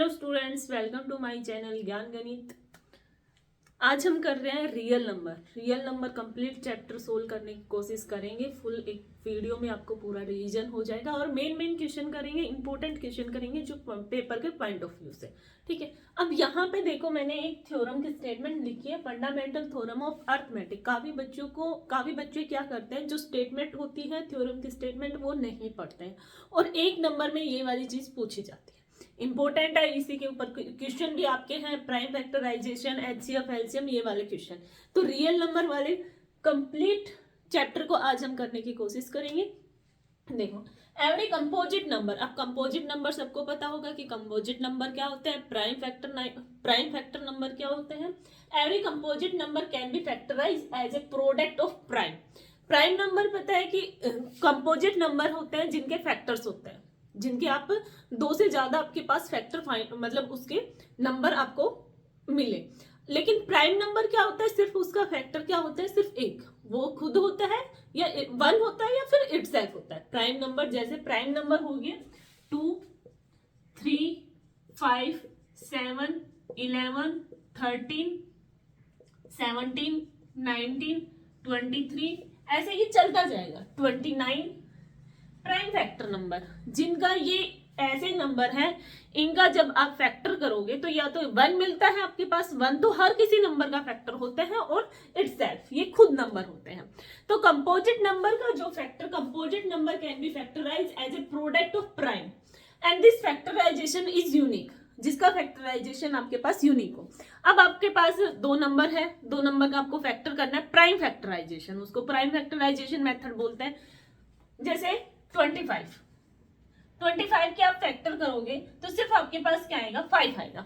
Hello students, welcome to my channel Gyan Ganit. आज हम कर रहे हैं real number complete chapter solve करने की कोशिश करेंगे। फुल एक वीडियो में आपको पूरा रिवीजन हो जाएगा और मेन क्वेश्चन करेंगे, इंपॉर्टेंट क्वेश्चन करेंगे जो पेपर के पॉइंट ऑफ व्यू से। ठीक है, अब यहाँ पे देखो मैंने एक थ्योरम की स्टेटमेंट लिखी है, फंडामेंटल थ्योरम ऑफ अर्थमेटिक। काफी बच्चे क्या करते हैं, जो स्टेटमेंट होती है थ्योरम की स्टेटमेंट वो नहीं पढ़ते हैं और एक नंबर में ये वाली चीज पूछी जाती है। इंपॉर्टेंट है, इसी के ऊपर क्वेश्चन भी आपके हैं, प्राइम फैक्टराइजेशन, एचसीएफ, एलसीएम, ये वाले क्वेश्चन। तो रियल नंबर वाले कंप्लीट चैप्टर को आज हम करने की कोशिश करेंगे। देखो, एवरी कंपोजिट नंबर, अब कंपोजिट नंबर सबको पता होगा कि कंपोजिट नंबर क्या होते हैं, प्राइम फैक्टर नंबर क्या होते हैं। Every composite number can be factorise as a product of prime number. पता है कि कंपोजिट नंबर होते हैं जिनके फैक्टर्स होते हैं, जिनके आप दो से ज्यादा आपके पास फैक्टर मतलब उसके नंबर आपको मिले। लेकिन प्राइम नंबर क्या होता है, सिर्फ उसका फैक्टर क्या होता है, सिर्फ एक, वो खुद होता है या वन होता है या फिर इटसेल्फ होता है। प्राइम नंबर जैसे प्राइम नंबर हो गया 2, 3, 5, 7, 11, 13, 17, 19, 23, ऐसे ही चलता जाएगा 29। प्राइम फैक्टर नंबर, जिनका ये ऐसे नंबर है, इनका जब आप फैक्टर करोगे तो या तो 1 मिलता है आपके पास, 1 तो हर किसी नंबर का फैक्टर होते हैं और इटसेल्फ ये खुद नंबर होते हैं। तो कंपोजिट नंबर का जो factor, composite number can be factorise as a product of prime and this factorisation is unique, जिसका फैक्टराइजेशन आपके पास यूनिक हो। अब आपके पास दो नंबर है, दो नंबर का आपको फैक्टर करना है, प्राइम फैक्टराइजेशन, उसको प्राइम फैक्टराइजेशन मेथड बोलते हैं। जैसे 25 के आप फैक्टर करोगे तो सिर्फ आपके पास क्या आएगा, 5 आएगा।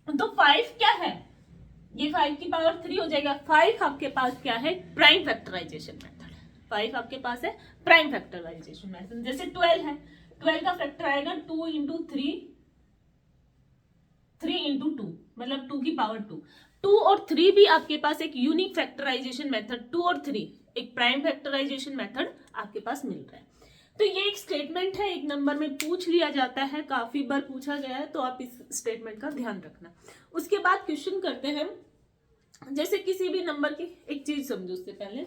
तो 5 क्या है, ये 5 की पावर 3 हो जाएगा। 5 आपके पास क्या है, प्राइम फैक्टराइजेशन मेथड। 5 आपके पास है प्राइम फैक्टराइजेशन मेथड। जैसे 12 है, 12 का फैक्टर आएगा 2 इंटू 3, 3 इंटू 2, मतलब 2 की पावर 2। 2 और 3 भी आपके पास एक यूनिक फैक्टराइजेशन मेथड, 2 और 3 एक प्राइम फैक्टराइजेशन मेथड आपके पास मिल रहा है। तो ये एक स्टेटमेंट है, एक नंबर में पूछ लिया जाता है, काफी बार पूछा गया है, तो आप इस स्टेटमेंट का ध्यान रखना। उसके बाद क्वेश्चन करते हैं। जैसे किसी भी नंबर की एक चीज समझो, उससे पहले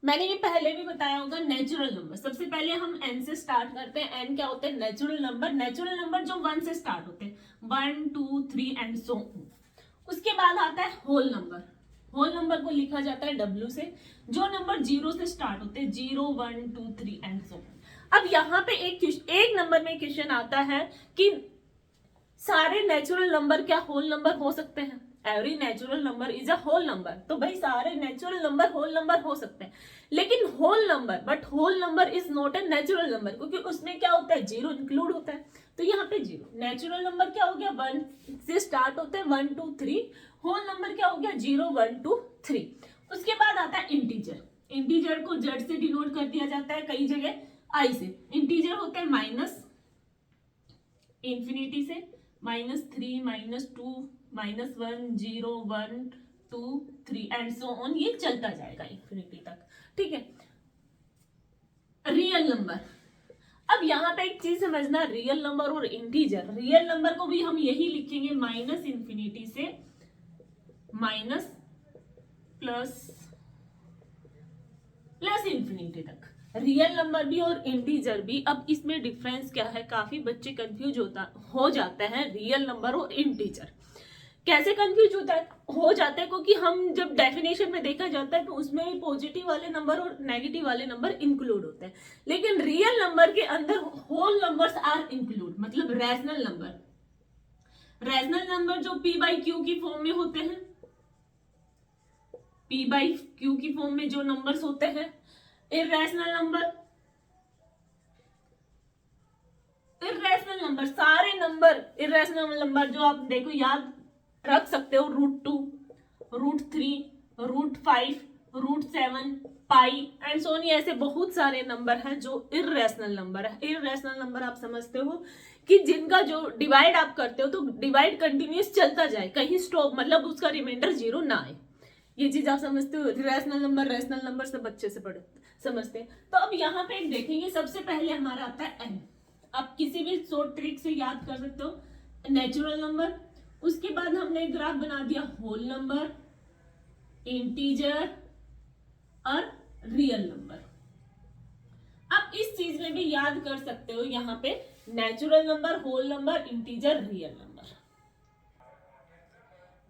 मैंने ये पहले भी बताया होगा, नेचुरल नंबर। सबसे पहले हम एन से स्टार्ट करते हैं। एन क्या होते हैं, नेचुरल नंबर। नेचुरल नंबर जो 1 से स्टार्ट होते हैं, 1, 2, 3 एंड सो ऑन। उसके बाद आता है होल नंबर। होल नंबर को लिखा जाता है W से। जो नंबर 0 से स्टार्ट होते हैं, 0, 1, 2, 3 एंड सो ऑन। अब यहाँ पे एक नंबर में क्वेश्चन आता है कि सारे नेचुरल नंबर क्या होल नंबर हो सकते हैं। Every natural number is a whole number. तो भाई सारे नेचुरल नंबर होल नंबर हो सकते हैं, लेकिन whole number is not a natural number, क्योंकि उसमें क्या होता है, 0 इंक्लूड होता है। तो यहाँ पे 0 नेचुरल नंबर क्या हो गया, 1 से स्टार्ट होते हैं, 1, 2, 3। होल नंबर क्या हो गया, 0, 1, 2, 3। उसके बाद आता है इंटीजर। इंटीजर को जेड से डिनोट कर दिया जाता है, कई जगह आई से। इंटीजर होते हैं माइनस इंफिनिटी से, -3, -2, -1, 0, 1, 2, 3 एंड सो ऑन, ये चलता जाएगा इंफिनिटी तक। ठीक है, रियल नंबर। अब यहाँ पे एक चीज समझना, रियल नंबर और इंटीजर। रियल नंबर को भी हम यही लिखेंगे, माइनस इंफिनिटी से माइनस प्लस इंफिनिटी तक, रियल नंबर भी और इंटीजर भी। अब इसमें डिफरेंस क्या है, काफी बच्चे कंफ्यूज हो जाते हैं रियल नंबर और इंटीजर। कैसे कंफ्यूज हो जाता है, क्योंकि हम जब डेफिनेशन में देखा जाता है तो उसमें पॉजिटिव वाले नंबर और नेगेटिव वाले नंबर इंक्लूड होते हैं, लेकिन रियल नंबर के अंदर होल नंबर्स आर इंक्लूड, मतलब रैशनल नंबर जो p/q की फॉर्म में होते हैं, p/q की फॉर्म में जो नंबर्स होते हैं। इर्रेशनल नंबर, सारे नंबर इर्रेशनल नंबर जो आप देखो याद रख सकते हो, √2, √3, √5, √7, पाई एंड सो ऑन। ऐसे बहुत सारे नंबर हैं जो इर्रेशनल नंबर है। इर्रेशनल नंबर आप समझते हो कि जिनका जो डिवाइड आप करते हो तो डिवाइड कंटिन्यूस चलता जाए, कहीं स्टॉप, मतलब उसका रिमाइंडर 0 ना आए। ये चीज आप समझते हो, रैशनल नंबर सब अच्छे से समझते हैं। तो अब यहाँ पे देखेंगे, सबसे पहले हमारा आता है एन। आप किसी भी शॉर्ट ट्रिक से याद कर सकते हो नेचुरल नंबर। उसके बाद हमने ग्राफ बना दिया होल नंबर, इंटीजर और रियल नंबर। आप इस चीज में भी याद कर सकते हो यहाँ पे natural number, whole number, integer, real number.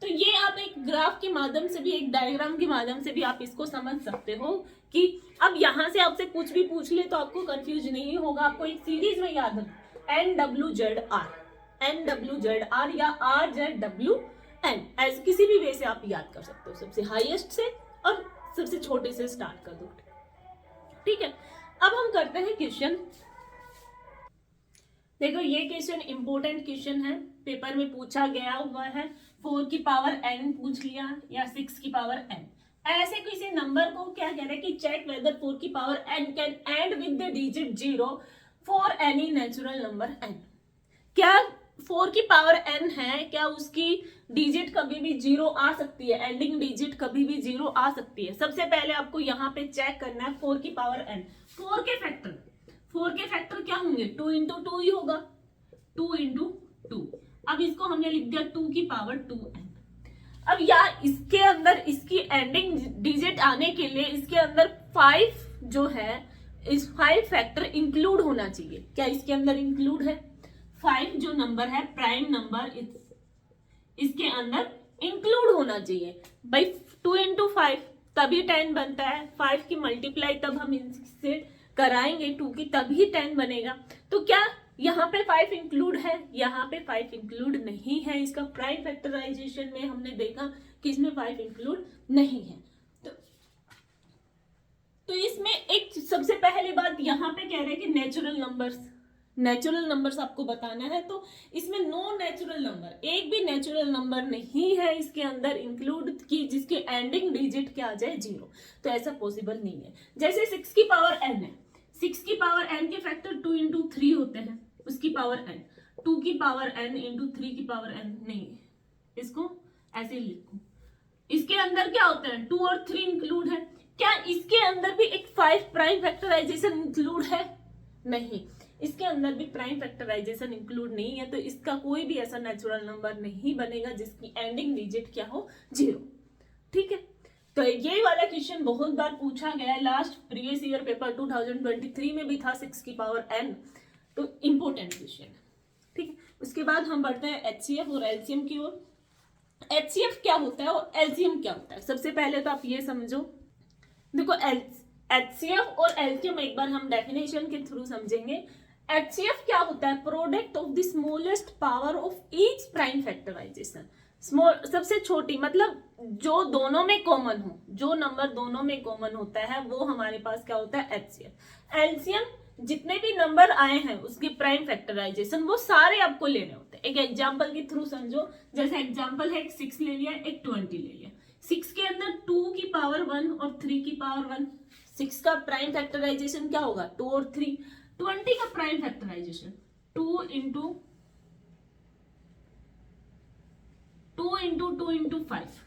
तो ये आप एक ग्राफ के माध्यम से भी, एक डायग्राम के माध्यम से भी आप इसको समझ सकते हो कि अब यहां से आपसे कुछ भी पूछ ले तो आपको कंफ्यूज नहीं होगा। आपको एक सीरीज में याद रखना NWZR, NWZR या RZWN, ऐसे किसी भी वे से आप याद कर सकते हो, सबसे हाईएस्ट से और सबसे छोटे से स्टार्ट कर दो। ठीक है, अब हम करते हैं क्वेश्चन। देखो ये क्वेश्चन इंपोर्टेंट क्वेश्चन है, पेपर में पूछा गया हुआ है। 4 की पावर n पूछ लिया या 6 की पावर n, ऐसे किसी नंबर को क्या कह रहा है कि चेक वेदर 4 की power n can and with the digit 0 for any natural number n। क्या 4 की पावर n है, क्या उसकी डिजिट कभी भी 0 आ सकती है, एंडिंग डिजिट कभी भी 0 आ सकती है? सबसे पहले आपको यहाँ पे चेक करना है 4 की पावर n। 4 के फैक्टर क्या होंगे? 2 इंटू 2 ही होगा, 2 इंटू 2। अब इसको हमने लिख दिया 2 की पावर 2n। अब यार इसके अंदर इसकी एंडिंग डिजिट आने के लिए इसके अंदर 5 जो है, इस 5 फैक्टर इंक्लूड होना चाहिए। क्या इसके अंदर इंक्लूड है? 5 जो नंबर है प्राइम नंबर, इसके अंदर इंक्लूड होना चाहिए भाई। 2 इंटू 5 तभी 10 बनता है, 5 की मल्टीप्लाई तब हम इससे कराएंगे 2 की तभी 10 बनेगा। तो क्या यहाँ पे 5 इंक्लूड है? यहाँ पे 5 इंक्लूड नहीं है। इसका प्राइम फैक्टराइजेशन में हमने देखा कि इसमें 5 इंक्लूड नहीं है। तो इसमें एक सबसे पहली बात यहाँ पे कह रहे हैं कि नेचुरल नंबर्स आपको बताना है। तो इसमें नो नेचुरल नंबर, एक भी नेचुरल नंबर नहीं है इसके अंदर इंक्लूड की जिसकी एंडिंग डिजिट क्या आ जाए 0। तो ऐसा पॉसिबल नहीं है। जैसे 6 की पावर n है, 6 की पावर n के फैक्टर 2 इंटू 3 होते हैं, उसकी पावर n, 2 की पावर n इंटू 3 की पावर n नहीं, इसको ऐसे लिखो। इसके अंदर क्या होता है? 2 और 3 इंक्लूड है। क्या इसके अंदर भी एक 5 प्राइम फैक्टराइजेशन इंक्लूड है? नहीं, इसके अंदर भी प्राइम फैक्टराइजेशन इंक्लूड नहीं है। तो इसका कोई भी ऐसा नेचुरल नंबर नहीं बनेगा जिसकी एंडिंग डिजिट क्या हो 0। ठीक है, तो ये वाला क्वेश्चन बहुत बार पूछा गया है, लास्ट प्रीवियस ईयर पेपर 2023 में भी था 6 की पावर n। तो इंपोर्टेंट क्वेश्चन है। ठीक है, उसके बाद हम बढ़ते हैं HCF और LCM की ओर। HCF क्या होता है और LCM क्या होता है? सबसे पहले तो आप ये समझो, देखो HCF और LCM एक बार हम डेफिनेशन के थ्रू समझेंगे। HCF क्या होता है? Product of the smallest power of each prime factorisation. Small सबसे छोटी, मतलब जो दोनों में कॉमन हो, जो नंबर दोनों में कॉमन होता है वो हमारे पास क्या होता है? HCF। LCM जितने भी नंबर आए हैं उसके प्राइम फैक्टराइजेशन वो सारे आपको लेने होते हैं। एक एग्जांपल के थ्रू समझो, जैसे एग्जांपल है एक 6 ले लिया, एक 20 ले लिया। 6 के अंदर 2 की पावर 1 और 3 की पावर 1, 6 का प्राइम फैक्टराइजेशन क्या होगा? 2 और 3। 20 का प्राइम फैक्टराइजेशन 2 इंटू 2 इंटू 5।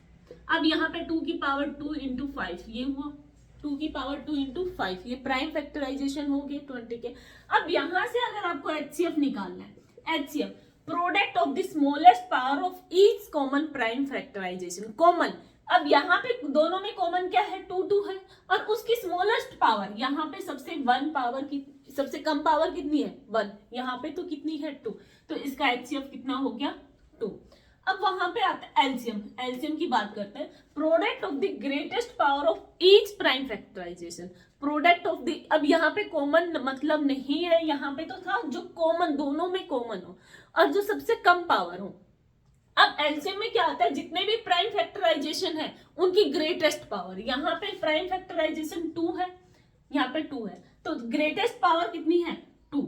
अब यहाँ पे 2 की पावर 2 इंटू 5 ये हुआ, 2 की पावर 2 इंटू 5, ये प्राइम फैक्टराइजेशन हो गए 20 के। अब यहां से अगर आपको HCF निकालना है, HCF product of the smallest power of each common prime factorisation. Common, अब यहाँ पे दोनों में कॉमन क्या है? 2 है, और उसकी स्मॉलेस्ट पावर यहाँ पे सबसे 1 पावर की सबसे कम पावर कितनी है? 1। यहाँ पे तो कितनी है? 2। तो इसका HCF कितना हो गया? 2। अब वहां पे आता है LCM। LCM की बात करते हैं, product of the greatest power of each prime factorisation. Product of the, अब यहाँ पे कॉमन मतलब नहीं है, यहाँ पे तो था जो कॉमन, दोनों में कॉमन हो और जो सबसे कम पावर हो। अब LCM में क्या आता है? जितने भी प्राइम फैक्टराइजेशन है उनकी ग्रेटेस्ट पावर, यहाँ पे प्राइम फैक्टराइजेशन 2 है, यहाँ पे 2 है, तो ग्रेटेस्ट पावर कितनी है? 2।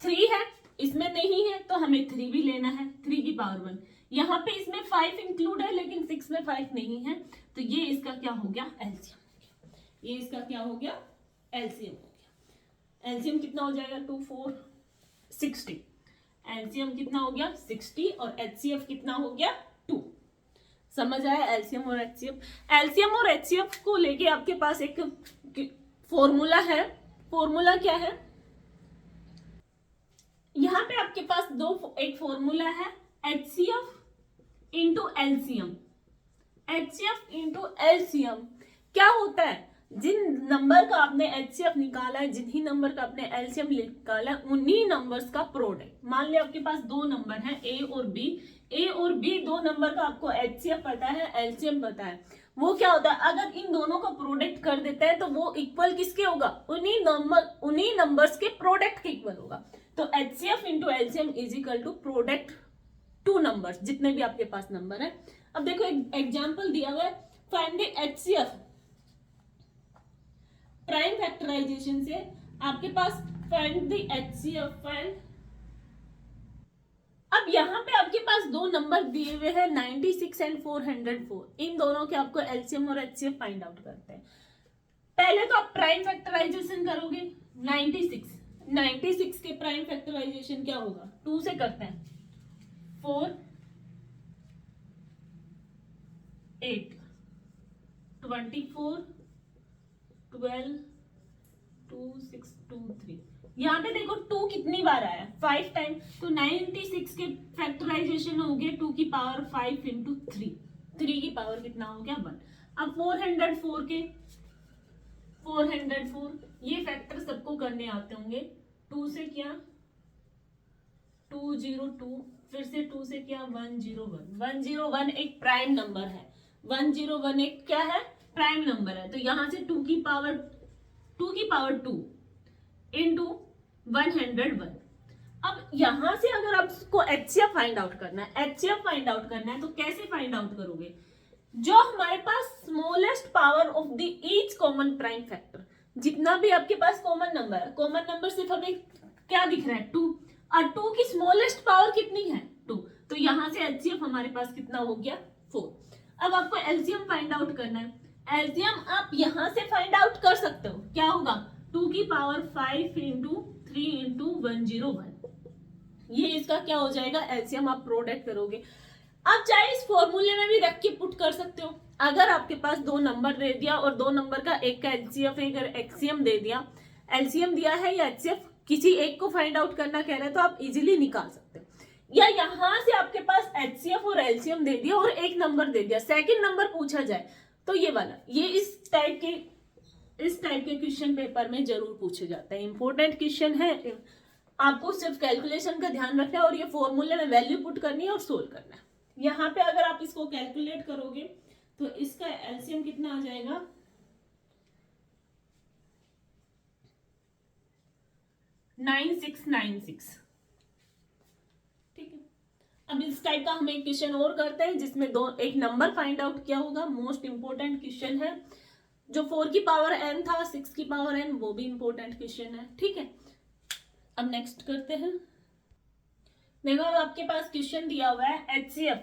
3 है, इसमें नहीं है तो हमें 3 भी लेना है, 3 की पावर 1। यहाँ पे इसमें 5 इंक्लूड है लेकिन 6 में 5 नहीं है, तो ये इसका क्या हो गया? LCM हो गया। ये इसका क्या हो गया? LCM हो गया। LCM कितना हो जाएगा? 2 4 60। LCM कितना हो गया? 60 और HCF कितना हो गया? 2। समझ आया LCM और HCF? LCM और HCF को लेके आपके पास एक फॉर्मूला है। फॉर्मूला क्या है? यहाँ पे आपके पास एक फॉर्मूला है HCF into LCM. HCF into LCM क्या होता है, जिन नंबर का आपने HCF निकाला है, जिन्हीं नंबर का आपने एलसीएम निकाला है, उन्हीं नंबर्स का प्रोडक्ट। मान लिया आपके पास दो नंबर हैं A और B, A और B दो नंबर का आपको HCF पता है, एलसीएम पता है, वो क्या होता है, अगर इन दोनों का प्रोडक्ट कर देता है तो वो इक्वल किसके होगा, उन्हीं नंबर्स के प्रोडक्ट के इक्वल होगा। तो HCF into LCM is equal to product two numbers, जितने भी आपके पास नंबर है। अब देखो एक एग्जांपल दिया हुआ है, find the HCF prime factorisation से आपके पास फाइंड द HCF फाइंड। अब यहाँ पे आपके पास दो नंबर दिए हुए हैं 96 एंड 404, इन दोनों के आपको एलसीएम और HCF फाइंड आउट करते हैं। पहले तो आप प्राइम फैक्टराइजेशन करोगे, 96 के प्राइम फैक्टराइजेशन क्या होगा, 2 से करते हैं, 4 8 24 12 2 6 2 3। यहाँ पे देखो 2 कितनी बार आया, 5 टाइम, तो 96 के फैक्टराइजेशन हो गए 2 की पावर 5 इंटू 3 की पावर कितना हो गया 1। अब 404 के 404 ये फैक्टर सबको करने आते होंगे, 2 से किया 202, फिर से 2 से किया 101। 101 एक प्राइम नंबर है, 101 एक क्या है, प्राइम नंबर है। तो यहां से 2 की पावर 2 इंटू 101। अब यहां से अगर आपको HCF फाइंड आउट करना है, HCF फाइंड आउट करना है तो कैसे फाइंड आउट करोगे, जो हमारे पास smallest power of the each common prime factor, जितना भी आपके पास कॉमन नंबर है, कॉमन नंबर सिर्फ हमें क्या दिख रहा है 2, और 2 की स्मॉलेस्ट पावर कितनी है 2, तो यहां से HCF हमारे पास कितना हो गया 4। अब आपको एलसीएम फाइंड आउट करना है, एलसीएम आप यहां से फाइंड आउट कर सकते हो, क्या होगा 2 की पावर 5 इंटू 3 इंटू 101, ये इसका क्या हो जाएगा एलसीएम, आप प्रोडक्ट करोगे। आप चाहे इस फॉर्मूले में भी रख के पुट कर सकते हो, अगर आपके पास दो नंबर दे दिया और दो नंबर का एक का एलसीएफ एक HCM दे दिया, एलसीएम दिया है या HCF किसी एक को फाइंड आउट करना कह रहे हैं तो आप इजीली निकाल सकते हो। या यहां से आपके पास HCF और एलसीएम दे दिया और एक नंबर दे दिया, सेकंड नंबर पूछा जाए तो ये वाला, ये इस टाइप के क्वेश्चन पेपर में जरूर पूछे जाते हैं, इंपॉर्टेंट क्वेश्चन है। आपको सिर्फ कैलकुलेशन का ध्यान रखना है और ये फॉर्मूले में वैल्यू पुट करनी है और सोल्व करना है। यहाँ पे अगर आप इसको कैलकुलेट करोगे तो इसका एलसीएम कितना आ जाएगा, नाइन सिक्स 96। ठीक है, अब इस टाइप का हम एक क्वेश्चन और करते हैं जिसमें एक नंबर फाइंड आउट किया होगा, मोस्ट इंपोर्टेंट क्वेश्चन है। जो 4 की पावर n था 6 की पावर n, वो भी इंपोर्टेंट क्वेश्चन है। ठीक है, अब नेक्स्ट करते हैं। देखो अब आपके पास क्वेश्चन दिया हुआ है HCF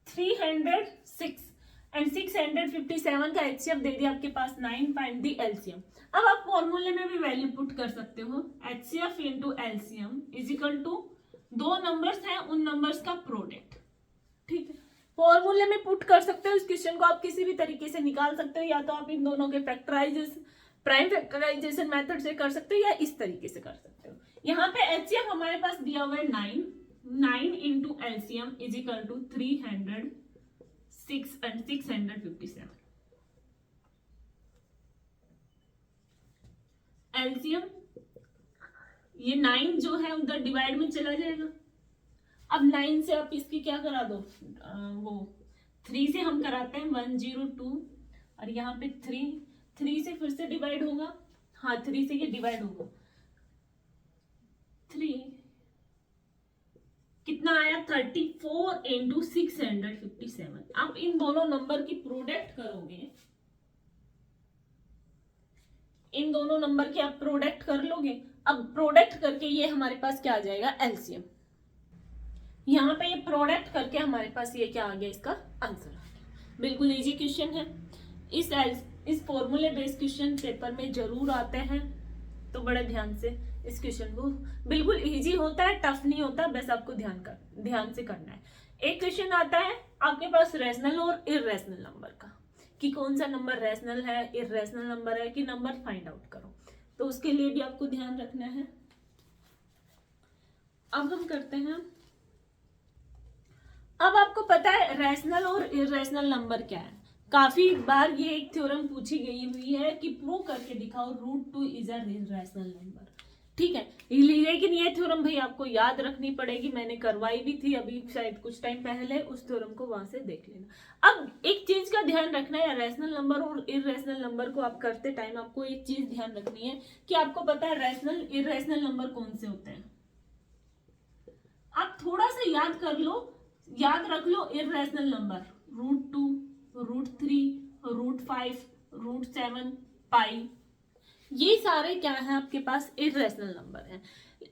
306 एंड 657 का HCF दे दिया आपके पास 9, फाइंड द एलसीएम। अब आप फॉर्मूले में भी वैल्यू पुट कर सकते हो, HCF into LCM is equal to दो नंबर्स हैं उन नंबर्स का प्रोडक्ट। ठीक है, फॉर्मूले में पुट कर सकते हो, इस क्वेश्चन को आप किसी भी तरीके से निकाल सकते हो, या तो आप इन दोनों के प्राइम फैक्टराइजेशन मेथड से कर सकते हो या इस तरीके से कर सकते हो। यहाँ पे HCF हमारे पास दिया हुआ है 9 into LCM is equal to 306 and 657। LCM ये 9 जो है उधर डिवाइड में चला जाएगा। अब 9 से आप इसकी क्या करा दो, वो 3 से हम कराते हैं 102, और यहाँ पे 3 से फिर से डिवाइड होगा, हाँ 3 से ये डिवाइड होगा, 3 कितना आया 34 इंटू 657। आप इन दोनों नंबर की प्रोडक्ट करोगे, इन दोनों नंबर की आप प्रोडक्ट कर लोगे। अब प्रोडक्ट करके ये हमारे पास क्या आ जाएगा एलसीएम, यहाँ पे ये प्रोडक्ट करके हमारे पास ये क्या आ गया, इसका आंसर आ गया। बिल्कुल इजी क्वेश्चन है, इस फॉर्मूले बेस्ड क्वेश्चन पेपर में जरूर आते हैं, तो बड़े ध्यान से इस क्वेश्चन को, बिल्कुल इजी होता है, टफ नहीं होता, बस आपको ध्यान से करना है। एक क्वेश्चन आता है आपके पास रैशनल और इररेशनल नंबर का, कि कौन सा नंबर रैशनल है, इररेशनल नंबर है, कि नंबर फाइंड आउट करो, तो उसके लिए भी आपको ध्यान रखना है। अब हम करते हैं, अब आपको पता है रैशनल और इरेशनल नंबर क्या है। काफी बार ये एक थ्योरम पूछी गई हुई है कि प्रूव करके दिखाओ √2 इज अ रैशनल नंबर। ठीक है, लेकिन ये थ्योरम भाई आपको याद रखनी पड़ेगी, मैंने करवाई भी थी अभी शायद कुछ टाइम पहले, उस थ्योरम को वहां से देख लेना। अब एक चीज का ध्यान रखना है, रैशनल नंबर और इरेशनल नंबर को आप करते टाइम आपको एक चीज ध्यान रखनी है कि आपको पता है रैशनल इरेशनल नंबर कौन से होते हैं। आप थोड़ा सा याद कर लो, याद रख लो इरेशनल नंबर √2, √3, √5, √7, पाई, ये सारे क्या है आपके पास इरेशनल नंबर है।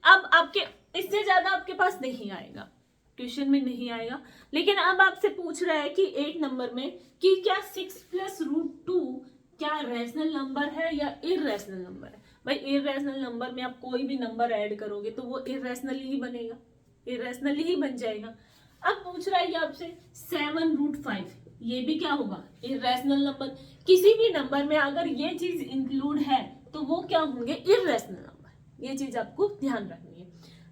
अब आपके इससे ज्यादा आपके पास नहीं आएगा, क्वेश्चन में नहीं आएगा। लेकिन अब आपसे पूछ रहा है कि एक नंबर में कि क्या 6 + √2 क्या रैशनल नंबर है या इरेशनल नंबर है। भाई इरेशनल नंबर में आप कोई भी नंबर ऐड करोगे तो वो इरेशनल ही बनेगा, इरेशनल ही बन जाएगा। अब पूछ रहा है आपसे 7√5, ये भी क्या होगा, इरेशनल नंबर। किसी भी नंबर में अगर ये चीज इंक्लूड है तो वो क्या होंगे, इरेशनल नंबर। ये चीज आपको ध्यान रखनी है।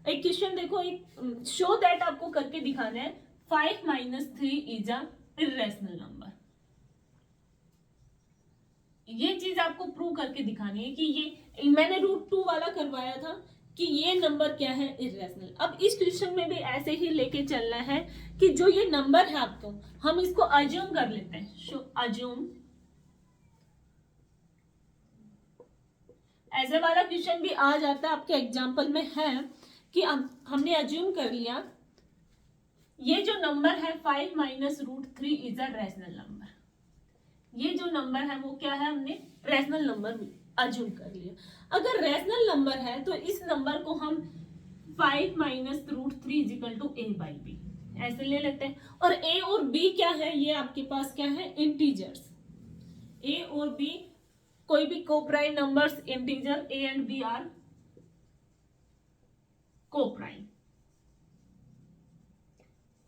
एक क्वेश्चन देखो, एक शो दैट आपको करके दिखाना है 5 - 3 इज अ इरेशनल नंबर। ये चीज आपको प्रूव करके दिखानी है कि ये मैंने √2 वाला करवाया था कि ये नंबर क्या है, इरेशनल। अब इस क्वेश्चन में भी ऐसे ही लेके चलना है कि जो ये नंबर है आपको, हम इसको अज्यूम कर लेते हैं। सो अज्यूम, ऐसे वाला क्वेश्चन भी आ जाता है आपके एग्जाम्पल में है कि हमने अज्यूम कर लिया ये जो नंबर है 5 - √3 इज अ रैशनल नंबर। ये जो नंबर है वो क्या है, हमने रैशनल नंबर अज्यूम कर लिया। अगर रैशनल नंबर है तो इस नंबर को हम 5 - √3 = a/b ऐसे ले लेते हैं। और a और b क्या है, ये आपके पास क्या है, इंटीजर्स। a और b कोई भी coprime numbers, integer a and b are coprime.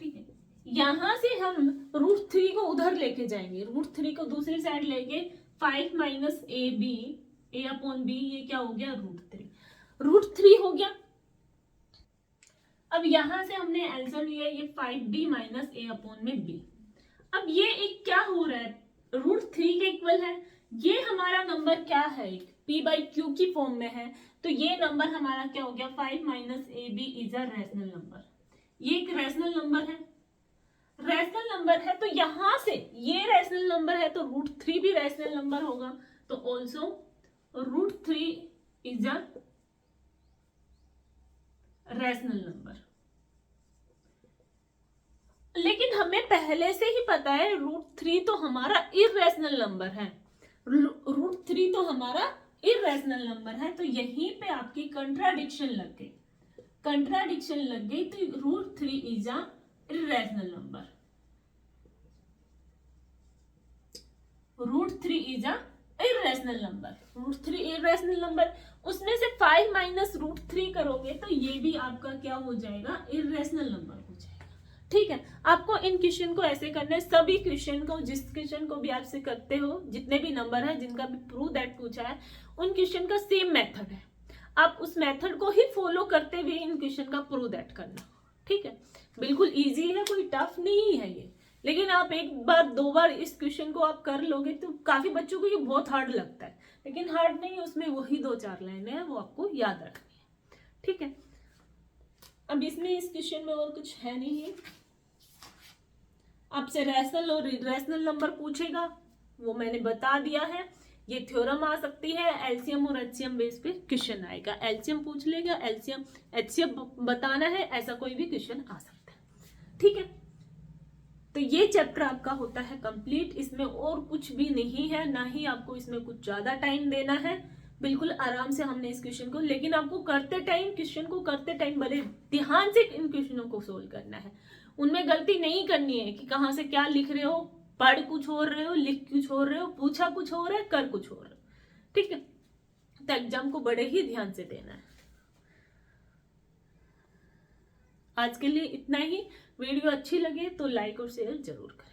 ठीक है, यहां से हम √3 को उधर लेके जाएंगे, √3 को दूसरी साइड लेके 5 - ab a/b, ये क्या हो गया, √3 हो गया। अब यहां से हमने आंसर लिया ये 5b - a/b। अब ये एक क्या हो रहा है, √3 के इक्वल है। ये हमारा नंबर क्या है, एक p/q की फॉर्म में है, तो ये नंबर हमारा क्या हो गया, 5 - ab is a rational number. ये एक रैशनल नंबर है, रैशनल नंबर है तो यहां से ये रैशनल नंबर है तो √3 भी रैशनल नंबर होगा, तो also √3 is a rational number. लेकिन हमें पहले से ही पता है √3 तो हमारा इरेशनल नंबर है, √3 तो हमारा इरेशनल नंबर है। तो यहीं पे आपकी कंट्राडिक्शन लग गई, कंट्राडिक्शन लग गई, तो √3 is a irrational number, √3 is a irrational number, √3 irrational number. उसमें से 5 - √3 करोगे तो ये भी आपका क्या हो जाएगा, इरेशनल नंबर हो जाएगा। ठीक है, आपको इन क्वेश्चन को ऐसे करना है, सभी क्वेश्चन को, जिस क्वेश्चन को भी आपसे करते हो, जितने भी नंबर है जिनका भी प्रूव दैट पूछा है, उन क्वेश्चन का सेम मेथड है, आप उस मेथड को ही फॉलो करते हुए इन क्वेश्चन का प्रूव दैट करना। ठीक है, बिल्कुल इजी है, कोई टफ नहीं है ये। लेकिन आप एक बार दो बार इस क्वेश्चन को आप कर लोगे तो काफी बच्चों को ये बहुत हार्ड लगता है, लेकिन हार्ड नहीं है, उसमें वही 2-4 लाइनें हैं, वो आपको याद रखनी है। ठीक है, अब इसमें इस क्वेश्चन में और कुछ है नहीं, आपसे रैशनल और इरेशनल नंबर पूछेगा, वो मैंने बता दिया है। ये थ्योरम आ सकती है, एलसीएम और एचसीएम बेस पे क्वेश्चन आएगा, एलसीएम पूछ लेगा, एलसीएम एचसीएम बताना है, ऐसा कोई भी क्वेश्चन आ सकता है। ठीक है, तो ये चैप्टर आपका होता है कंप्लीट, इसमें और कुछ भी नहीं है, ना ही आपको इसमें कुछ ज्यादा टाइम देना है, बिल्कुल आराम से हमने इस क्वेश्चन को, लेकिन आपको करते टाइम, क्वेश्चन को करते टाइम बड़े ध्यान से इन क्वेश्चनों को सोल्व करना है, उनमें गलती नहीं करनी है कि कहाँ से क्या लिख रहे हो, पढ़ कुछ हो रहे हो, लिख कुछ हो रहे हो, पूछा कुछ हो रहा है, कर कुछ हो रहा है। ठीक है, तो एग्जाम को बड़े ही ध्यान से देना है। आज के लिए इतना ही, वीडियो अच्छी लगे तो लाइक और शेयर जरूर करें।